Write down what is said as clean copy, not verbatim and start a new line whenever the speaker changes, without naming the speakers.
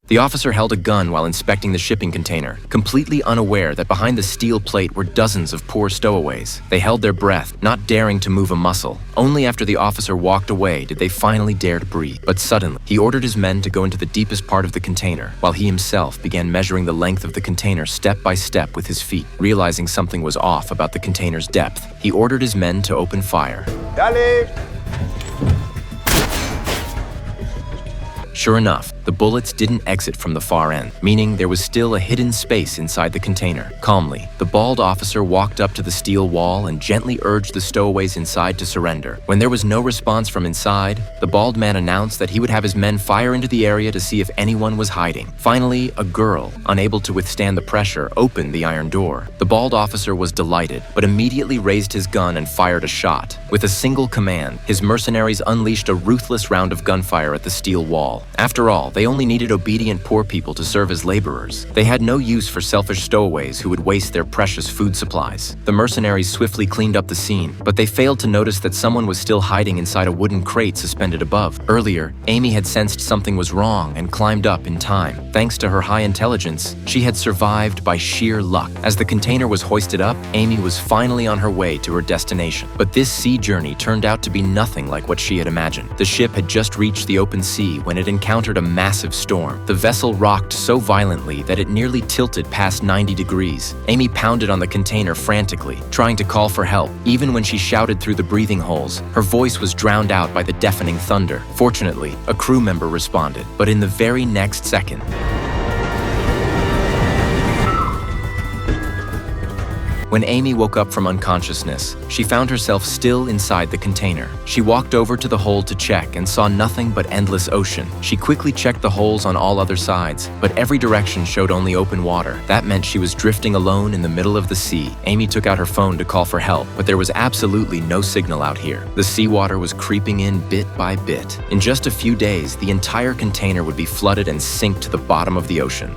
The officer held a gun while inspecting the shipping container, completely unaware that behind the steel plate were dozens of poor stowaways. They held their breath, not daring to move a muscle. Only after the officer walked away did they finally dare to breathe. But suddenly, he ordered his men to go into the deepest part of the container, while he himself began measuring the length of the container step by step with his feet. Realizing something was off about the container's depth, he ordered his men to open fire.
Dale!
Sure enough, the bullets didn't exit from the far end, meaning there was still a hidden space inside the container. Calmly, the bald officer walked up to the steel wall and gently urged the stowaways inside to surrender. When there was no response from inside, the bald man announced that he would have his men fire into the area to see if anyone was hiding. Finally, a girl, unable to withstand the pressure, opened the iron door. The bald officer was delighted, but immediately raised his gun and fired a shot. With a single command, his mercenaries unleashed a ruthless round of gunfire at the steel wall. After all, they only needed obedient poor people to serve as laborers. They had no use for selfish stowaways who would waste their precious food supplies. The mercenaries swiftly cleaned up the scene, but they failed to notice that someone was still hiding inside a wooden crate suspended above. Earlier, Amy had sensed something was wrong and climbed up in time. Thanks to her high intelligence, she had survived by sheer luck. As the container was hoisted up, Amy was finally on her way to her destination. But this sea journey turned out to be nothing like what she had imagined. The ship had just reached the open sea when it encountered a massive storm. The vessel rocked so violently that it nearly tilted past 90 degrees. Amy pounded on the container frantically, trying to call for help. Even when she shouted through the breathing holes, her voice was drowned out by the deafening thunder. Fortunately, a crew member responded, but in the very next second, when Amy woke up from unconsciousness, she found herself still inside the container. She walked over to the hold to check and saw nothing but endless ocean. She quickly checked the holes on all other sides, but every direction showed only open water. That meant she was drifting alone in the middle of the sea. Amy took out her phone to call for help, but there was absolutely no signal out here. The seawater was creeping in bit by bit. In just a few days, the entire container would be flooded and sink to the bottom of the ocean,